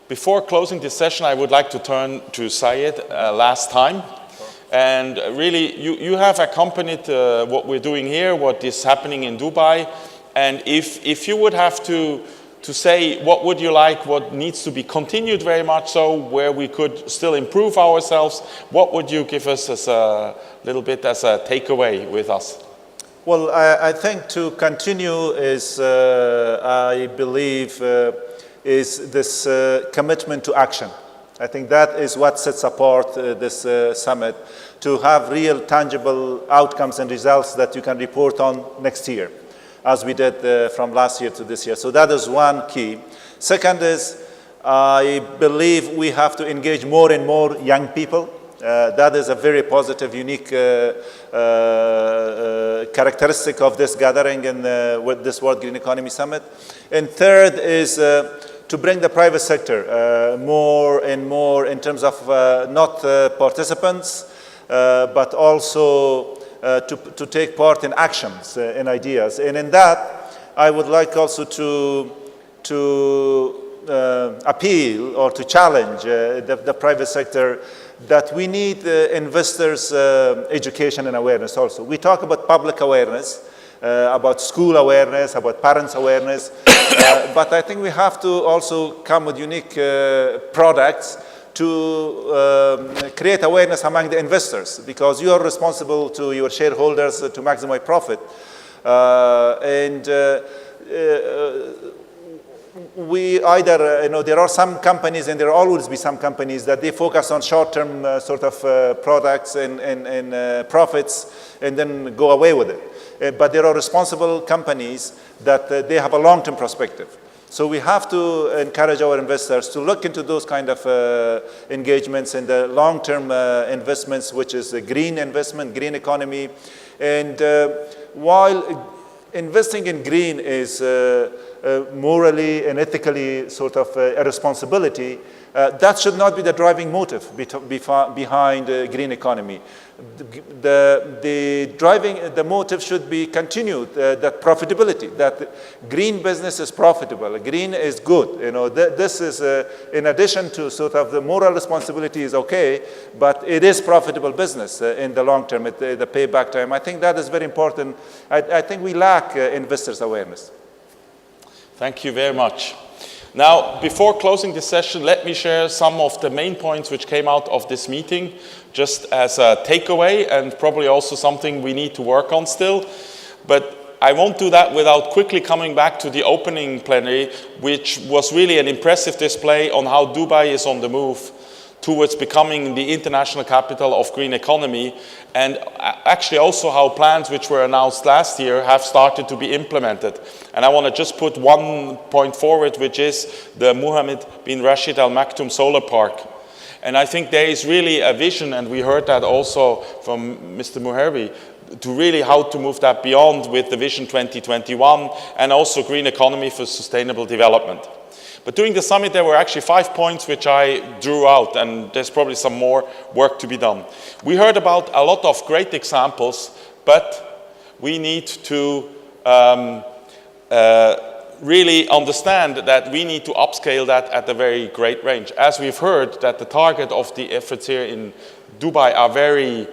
before closing this session, I would like to turn to Syed last time. And really, you have accompanied what we're doing here, what is happening in Dubai. And if you would have to say, what would you like, what needs to be continued very much so, where we could still improve ourselves, what would you give us as a little bit as a takeaway with us? Well, I think to continue is, I believe, is this commitment to action. I think that is what sets apart this summit, to have real tangible outcomes and results that you can report on next year, as we did from last year to this year. So that is one key. Second is, I believe we have to engage more and more young people. That is a very positive, unique characteristic of this gathering and with this World Green Economy Summit. And third is to bring the private sector more and more in terms of not participants, but also to take part in actions and ideas. And in that, I would like also to appeal or to challenge the private sector that we need investors' education and awareness also. We talk about public awareness, about school awareness, about parents' awareness, but I think we have to also come with unique products to create awareness among the investors, because you are responsible to your shareholders to maximize profit. We either, there are some companies, and there will always be some companies that they focus on short-term sort of products and profits and then go away with it. But there are responsible companies that they have a long-term perspective. So we have to encourage our investors to look into those kind of engagements and the long-term investments, which is a green investment, green economy. And while investing in green is morally and ethically sort of a responsibility, that should not be the driving motive behind green economy. The motive should be continued, that profitability, that green business is profitable, green is good. This is, in addition to sort of the moral responsibility is okay, but it is profitable business in the long term, the payback time. I think that is very important. I think we lack investors' awareness. Thank you very much. Now, before closing this session, let me share some of the main points which came out of this meeting, just as a takeaway, and probably also something we need to work on still. But I won't do that without quickly coming back to the opening plenary, which was really an impressive display on how Dubai is on the move towards becoming the international capital of green economy, and actually also how plans which were announced last year have started to be implemented. And I want to just put one point forward, which is the Mohammed bin Rashid Al Maktoum Solar Park. And I think there is really a vision, and we heard that also from Mr. Muherbi, to really how to move that beyond with the Vision 2021 and also green economy for sustainable development. But during the summit, there were actually 5 points which I drew out, and there's probably some more work to be done. We heard about a lot of great examples, but we need to really understand that we need to upscale that at a very great range. As we've heard that the target of the efforts here in Dubai are very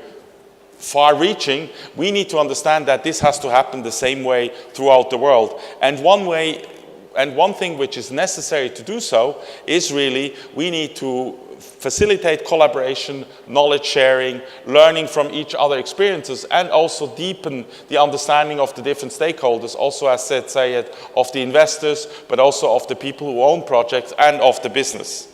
far-reaching, we need to understand that this has to happen the same way throughout the world. And one thing which is necessary to do so is really we need to facilitate collaboration, knowledge sharing, learning from each other experiences, and also deepen the understanding of the different stakeholders, also as said Sayed, of the investors, but also of the people who own projects and of the business.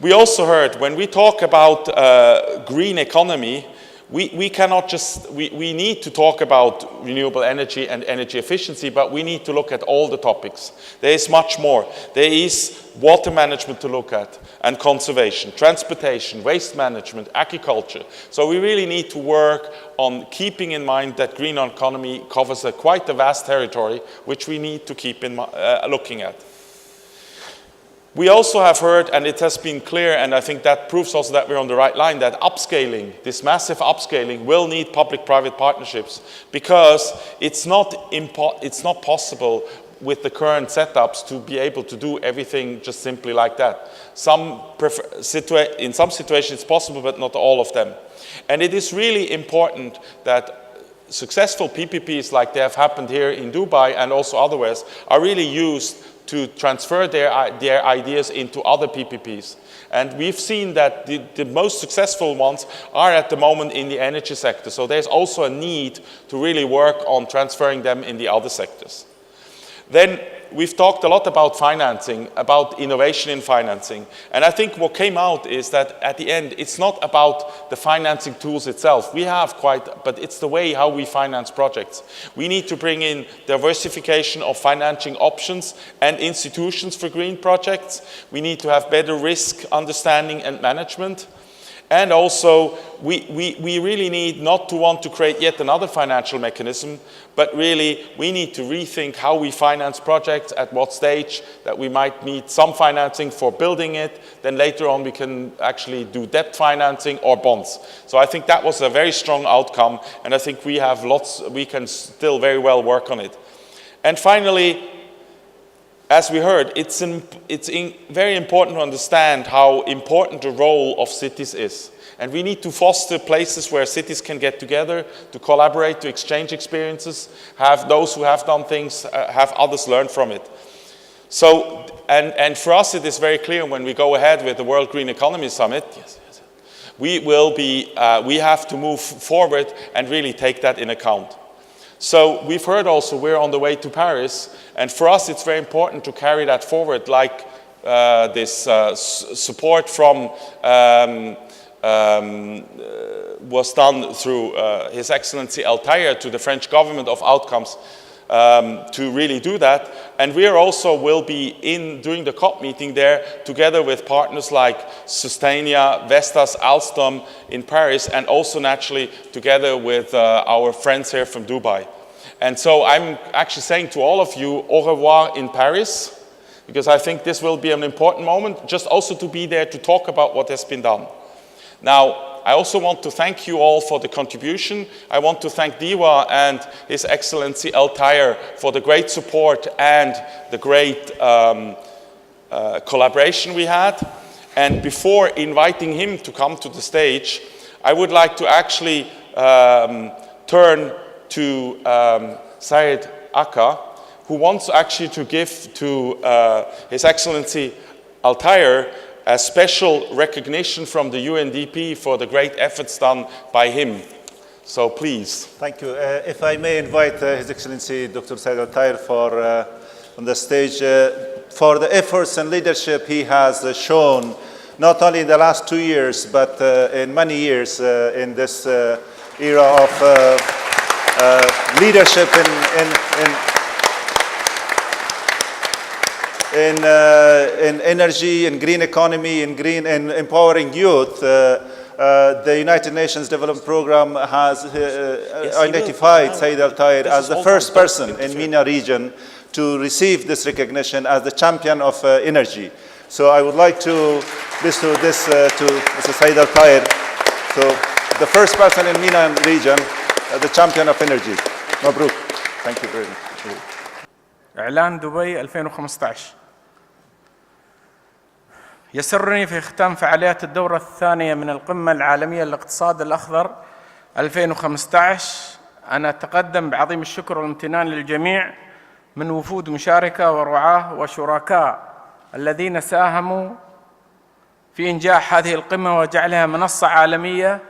We also heard when we talk about green economy, we cannot just, we need to talk about renewable energy and energy efficiency, but we need to look at all the topics. There is much more. There is water management to look at, and conservation, transportation, waste management, agriculture. So we really need to work on keeping in mind that green economy covers quite a vast territory, which we need to keep in looking at. We also have heard, and it has been clear, and I think that proves also that we're on the right line, that upscaling, this massive upscaling, will need public-private partnerships, because it's not possible with the current setups to be able to do everything just simply like that. In some situations it's possible, but not all of them. And it is really important that successful PPPs like they have happened here in Dubai and also otherwise are really used to transfer their ideas into other PPPs. And we've seen that the most successful ones are at the moment in the energy sector. So there's also a need to really work on transferring them in the other sectors. Then we've talked a lot about financing, about innovation in financing. And I think what came out is that at the end, it's not about the financing tools itself. We have but it's the way how we finance projects. We need to bring in diversification of financing options and institutions for green projects. We need to have better risk understanding and management. And also, we really need not to want to create yet another financial mechanism, but really we need to rethink how we finance projects, at what stage, that we might need some financing for building it, then later on we can actually do debt financing or bonds. So I think that was a very strong outcome, and I think we have we can still very well work on it. And finally, as we heard, it's very important to understand how important the role of cities is. And we need to foster places where cities can get together, to collaborate, to exchange experiences, have those who have done things, have others learn from it. So, and for us it is very clear when we go ahead with the World Green Economy Summit, we have to move forward and really take that in account. So we've heard also we're on the way to Paris, and for us it's very important to carry that forward, like this support from was done through His Excellency Al Tayer to the French government of outcomes to really do that. And we also will be doing the COP meeting there together with partners like Sustainia, Vestas, Alstom in Paris, and also naturally together with our friends here from Dubai. And so I'm actually saying to all of you, au revoir in Paris, because I think this will be an important moment, just also to be there to talk about what has been done. Now, I also want to thank you all for the contribution. I want to thank DIWA and His Excellency Al Tayer for the great support and the great collaboration we had. And before inviting him to come to the stage, I would like to actually turn to Syed Akka, who wants actually to give to His Excellency Al Tayer a special recognition from the UNDP for the great efforts done by him. So please. Thank you. If I may invite His Excellency Dr. Syed Al Tayer on the stage for the efforts and leadership he has shown, not only in the last 2 years, but in many years in this era of leadership in energy, in green economy, in empowering youth. The United Nations Development Programme has identified Syed Al Tayer as the first person in MENA region to receive this recognition as the champion of energy. So I would like to bestow this to Mr. Syed Al Tayer. So the first person in MENA region, the champion of energy. Mabruk. Thank you very much. إعلان دبي 2015. يسرني في ختام فعاليات الدورة الثانية من القمة العالمية للاقتصاد الأخضر 2015 أن أتقدم بعظيم الشكر والامتنان للجميع من وفود مشاركة ورعاة وشركاء الذين ساهموا في إنجاح هذه القمة وجعلها منصة عالمية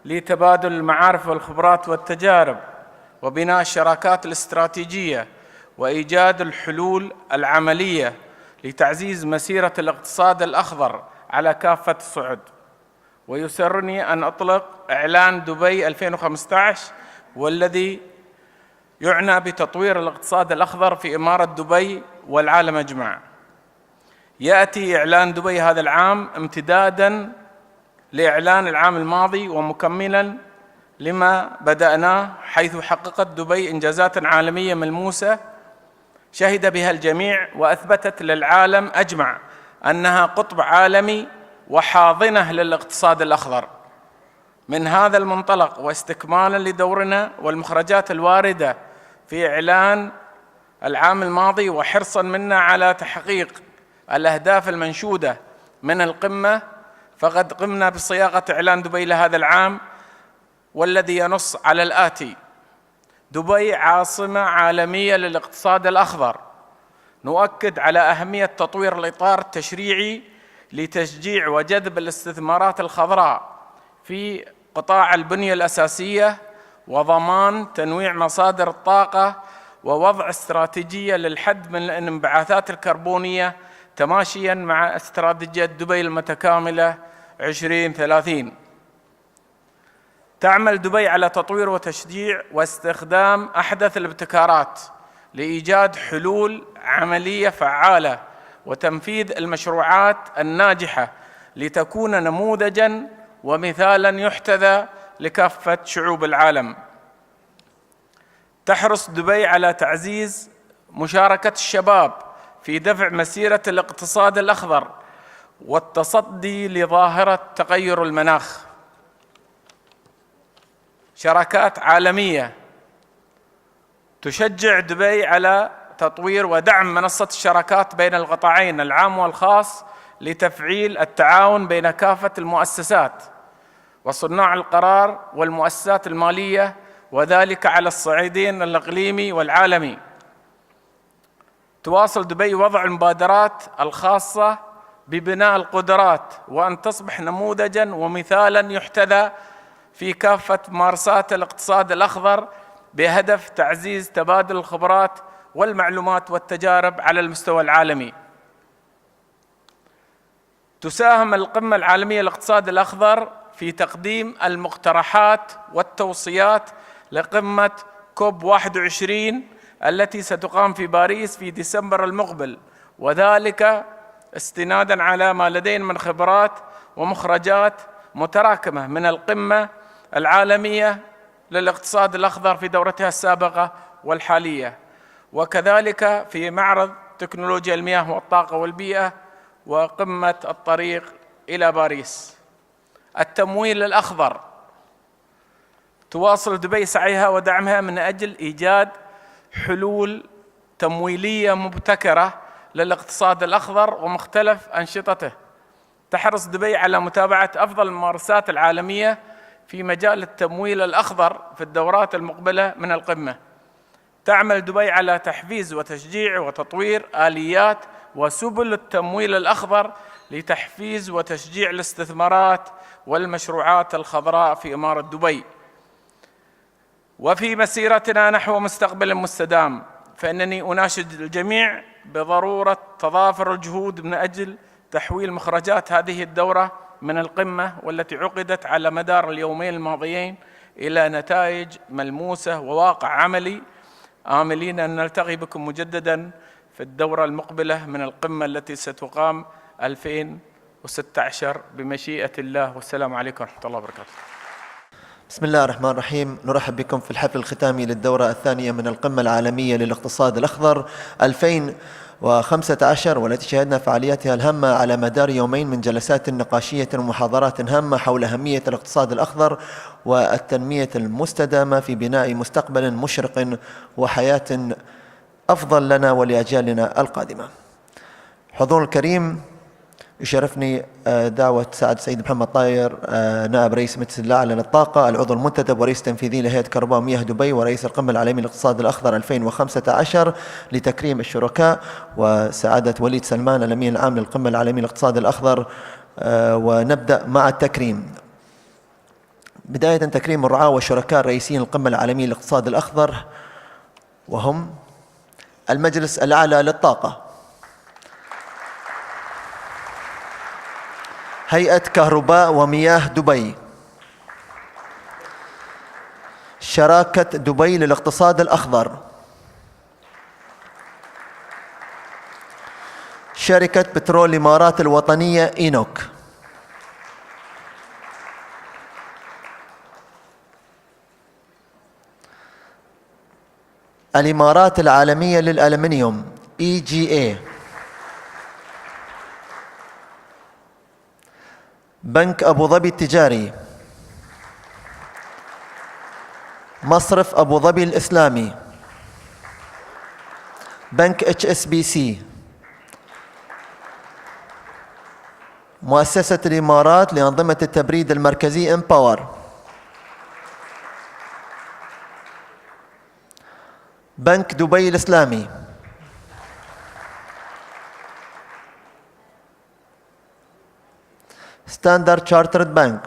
لتبادل المعارف والخبرات والتجارب وبناء الشراكات الاستراتيجية وإيجاد الحلول العملية لتعزيز مسيرة الاقتصاد الأخضر على كافة الصعد. ويسرني أن أطلق إعلان دبي 2015 والذي يعنى بتطوير الاقتصاد الأخضر في إمارة دبي والعالم أجمع. يأتي إعلان دبي هذا العام امتداداً لإعلان العام الماضي ومكملاً لما بدأناه، حيث حققت دبي إنجازات عالمية ملموسة شهد بها الجميع وأثبتت للعالم أجمع أنها قطب عالمي وحاضنة للاقتصاد الأخضر. من هذا المنطلق واستكمالاً لدورنا والمخرجات الواردة في إعلان العام الماضي وحرصاً منا على تحقيق الأهداف المنشودة من القمة، فقد قمنا بصياغة إعلان دبي لهذا العام والذي ينص على الآتي: دبي عاصمة عالمية للاقتصاد الأخضر. نؤكد على أهمية تطوير الإطار التشريعي لتشجيع وجذب الاستثمارات الخضراء في قطاع البنية الأساسية وضمان تنويع مصادر الطاقة ووضع استراتيجية للحد من الانبعاثات الكربونية تماشياً مع استراتيجية دبي المتكاملة 2030. تعمل دبي على تطوير وتشجيع واستخدام أحدث الابتكارات لإيجاد حلول عملية فعالة وتنفيذ المشروعات الناجحة لتكون نموذجاً ومثالاً يحتذى لكافة شعوب العالم. تحرص دبي على تعزيز مشاركة الشباب في دفع مسيرة الاقتصاد الأخضر والتصدي لظاهرة تغير المناخ. شراكات عالمية تشجع دبي على تطوير ودعم منصة الشراكات بين القطاعين العام والخاص لتفعيل التعاون بين كافة المؤسسات وصناع القرار والمؤسسات المالية، وذلك على الصعيدين الإقليمي والعالمي. تواصل دبي وضع المبادرات الخاصة ببناء القدرات وأن تصبح نموذجاً ومثالاً يحتذى في كافة ممارسات الاقتصاد الأخضر بهدف تعزيز تبادل الخبرات والمعلومات والتجارب على المستوى العالمي. تساهم القمة العالمية للاقتصاد الأخضر في تقديم المقترحات والتوصيات لقمة كوب 21 التي ستقام في باريس في ديسمبر المقبل، وذلك استناداً على ما لدينا من خبرات ومخرجات متراكمة من القمة العالمية للاقتصاد الأخضر في دورتها السابقة والحالية، وكذلك في معرض تكنولوجيا المياه والطاقة والبيئة وقمة الطريق إلى باريس. التمويل الأخضر. تواصل دبي سعيها ودعمها من أجل إيجاد حلول تمويلية مبتكرة للاقتصاد الأخضر ومختلف أنشطته. تحرص دبي على متابعة أفضل الممارسات العالمية في مجال التمويل الأخضر في الدورات المقبلة من القمة. تعمل دبي على تحفيز وتشجيع وتطوير آليات وسبل التمويل الأخضر لتحفيز وتشجيع الاستثمارات والمشروعات الخضراء في إمارة دبي. وفي مسيرتنا نحو مستقبل مستدام، فإنني أناشد الجميع بضرورة تضافر الجهود من أجل تحويل مخرجات هذه الدورة من القمة والتي عقدت على مدار اليومين الماضيين إلى نتائج ملموسة وواقع عملي، آملين أن نلتقي بكم مجدداً في الدورة المقبلة من القمة التي ستقام 2016 بمشيئة الله. والسلام عليكم ورحمة الله وبركاته. بسم الله الرحمن الرحيم. نرحب بكم في الحفل الختامي للدورة الثانية من القمة العالمية للاقتصاد الأخضر 2015، والتي شهدنا فعالياتها الهامة على مدار يومين من جلسات نقاشية ومحاضرات هامة حول أهمية الاقتصاد الأخضر والتنمية المستدامة في بناء مستقبل مشرق وحياة أفضل لنا ولأجيالنا القادمة. حضور الكريم، يشرفني دعوة سعد سيد محمد طاير، نائب رئيس مجلس الأعلى للطاقة، العضو المنتدب ورئيس تنفيذي لهيئة كهرباء ومياه دبي ورئيس القمة العالمية للاقتصاد الأخضر 2015، لتكريم الشركاء، وسعادة وليد سلمان الأمين العام للقمة العالمية للاقتصاد الأخضر. ونبدأ مع التكريم. بداية تكريم الرعاة والشركاء الرئيسيين للقمة العالمية للاقتصاد الأخضر، وهم المجلس الأعلى للطاقة، هيئة كهرباء ومياه دبي، شراكة دبي للاقتصاد الأخضر، شركة بترول الإمارات الوطنية إينوك، الإمارات العالمية للألمنيوم EGA، بنك أبو ظبي التجاري، مصرف أبو ظبي الإسلامي، بنك HSBC، مؤسسة الإمارات لأنظمة التبريد المركزي إمباور، بنك دبي الإسلامي، ستاندرد تشارترد بنك،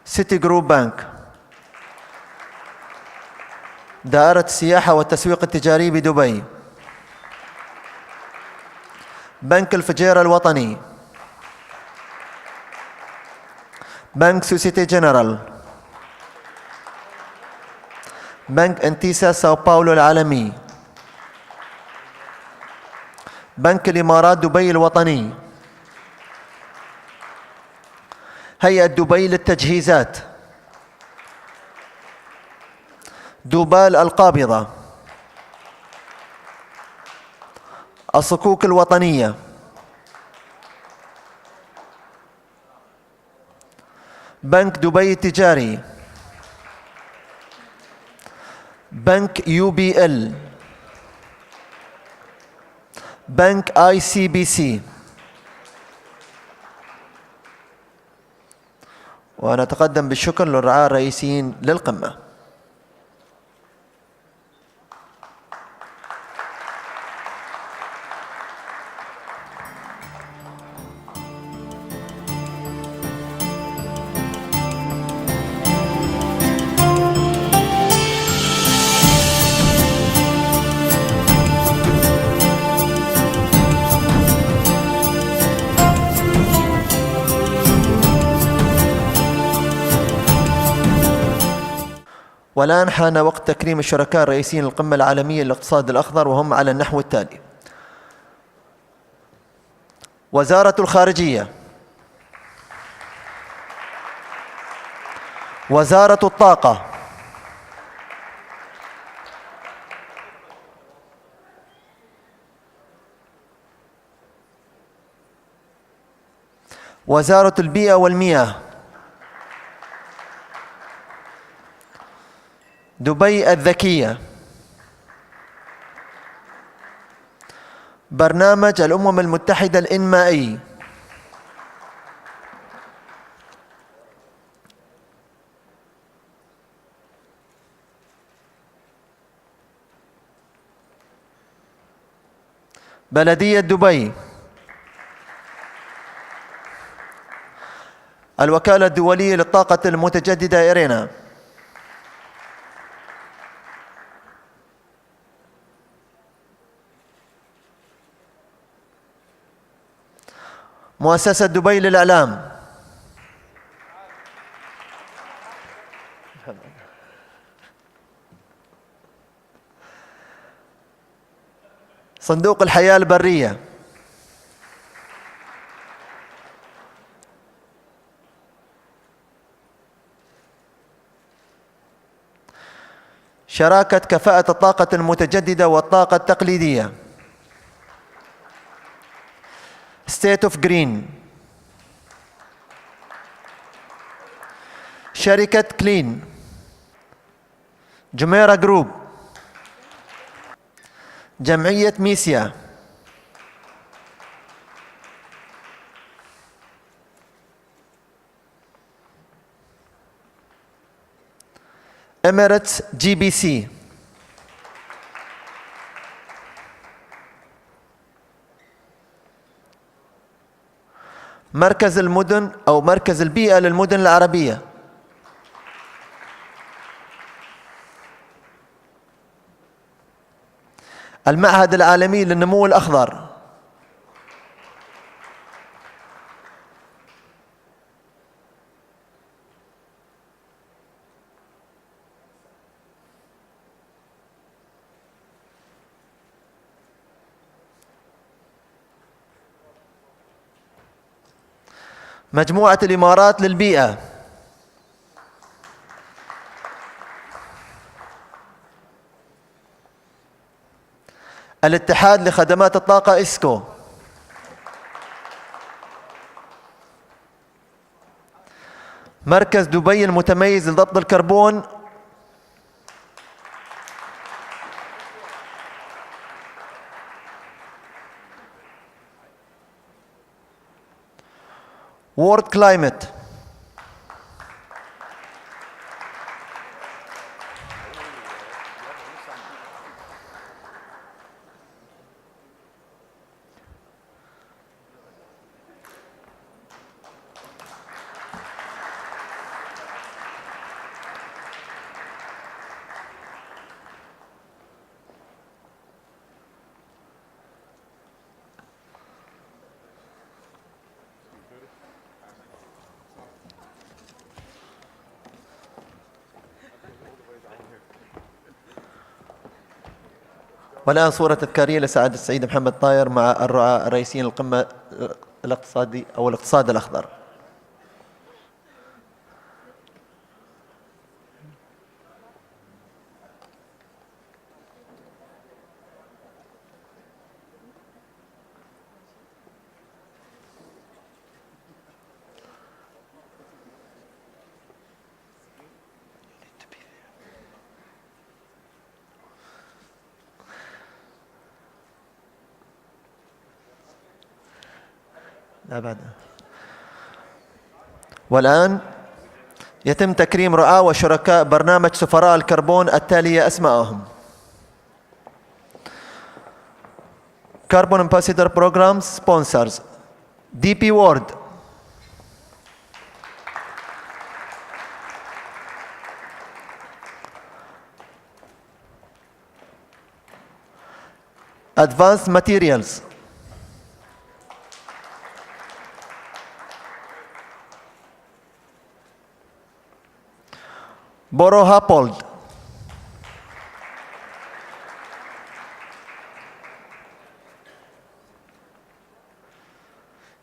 سيتي جروب بنك، دائرة السياحة والتسويق التجاري بدبي، بنك الفجيرة الوطني، بنك سوسيتي جنرال، بنك انتيسا ساو باولو العالمي، بنك الإمارات دبي الوطني، هيئة دبي للتجهيزات، دوبال القابضة، الصكوك الوطنية، بنك دبي التجاري، بنك UBL، بنك ICBC. ونتقدم بالشكر للرعاة الرئيسيين للقمة. والآن حان وقت تكريم الشركاء الرئيسيين للقمة العالمية للاقتصاد الأخضر، وهم على النحو التالي: وزارة الخارجية، وزارة الطاقة، وزارة البيئة والمياه، دبي الذكية، برنامج الأمم المتحدة الإنمائي، بلدية دبي، الوكالة الدولية للطاقة المتجددة إيرينا، مؤسسة دبي للإعلام، صندوق الحياة البرية، شراكة كفاءة الطاقة المتجددة والطاقة التقليدية، State of Green، شركة كلين، جميرة جروب، جمعية ميسيا، إميريتس جي بي سي، مركز المدن أو مركز البيئة للمدن العربية، المعهد العالمي للنمو الأخضر، مجموعة الإمارات للبيئة، الاتحاد لخدمات الطاقة إسكو، مركز دبي المتميز لضبط الكربون، وورد كلايمت، والآن صورة تذكارية لسعادة السيد محمد طاير مع الرعاة الرئيسيين القمة الاقتصادي أو الاقتصاد الأخضر. لا بعد. والآن يتم تكريم رعاة وشركاء برنامج سفراء الكربون التالية أسماءهم: Carbon Ambassador Program Sponsors DP World, Advanced Materials, Boro Happold,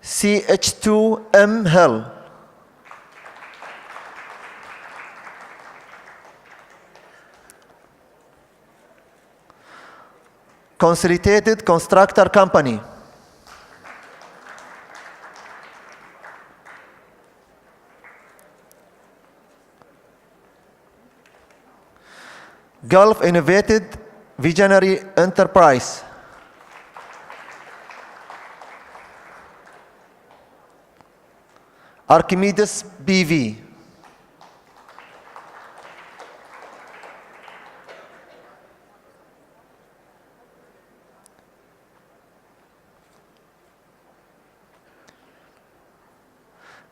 CH2M Hell, Consolidated Constructor Company, Gulf Innovated Visionary Enterprise, Archimedes BV,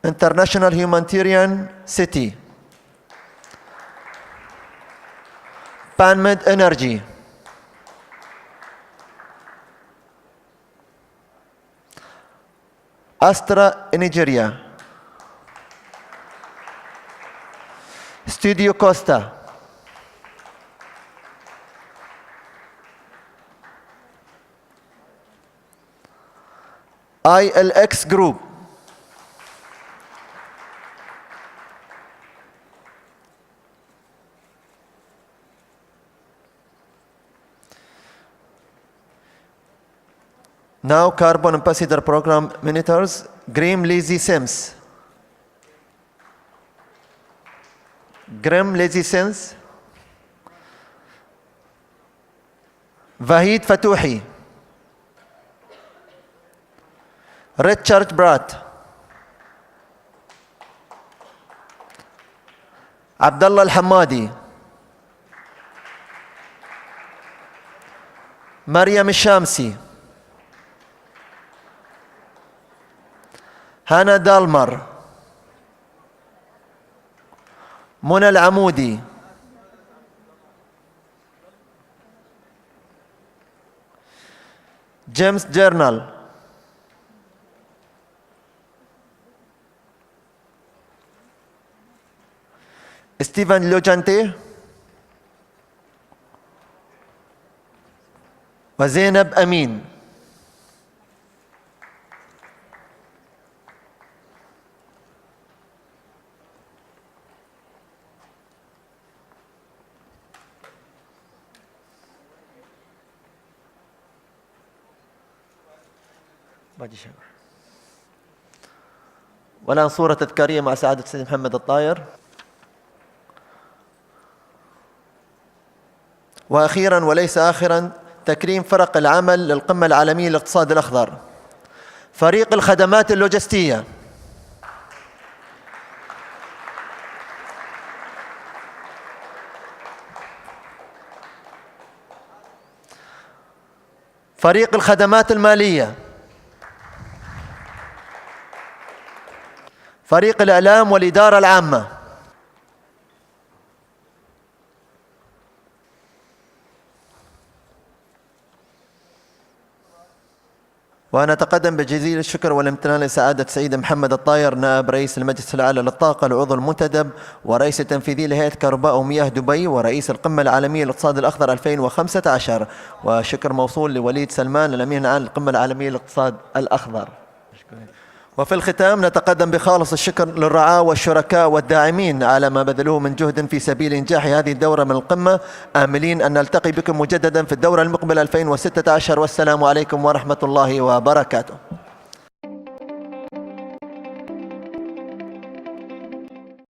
International Humanitarian City, PanMed Energy, Astra in Nigeria, Studio Costa, ILX Group, now Carbon Ambassador Program Monitors, Graham Lazy Sims, Graham Lazy Sims, فهيد فتوحي، ريتشارد برات، عبد الله الحمادي، مريم الشامسي، هانا دالمر، منى العمودي، جيمس جيرنال، ستيفن لوجانتي، وزينب أمين. والآن صورة تذكارية مع سعادة السيد محمد الطاير. وأخيرا وليس آخرا، تكريم فرق العمل للقمة العالمية للاقتصاد الأخضر. فريق الخدمات اللوجستية، فريق الخدمات المالية، فريق الإعلام والإدارة العامة، ونتقدم بجزيل الشكر والامتنان لسعادة السيد محمد الطاير نائب رئيس المجلس الأعلى للطاقة العضو المنتدب ورئيس التنفيذي لهيئة كهرباء ومياه دبي ورئيس القمة العالمية للاقتصاد الأخضر 2015. وشكر موصول لوليد سلمان الأمين العام للقمة العالمية للاقتصاد الأخضر. وفي الختام نتقدم بخالص الشكر للرعاة والشركاء والداعمين على ما بذلوه من جهد في سبيل إنجاح هذه الدورة من القمة، آملين أن نلتقي بكم مجددا في الدورة المقبلة 2016. والسلام عليكم ورحمة الله وبركاته.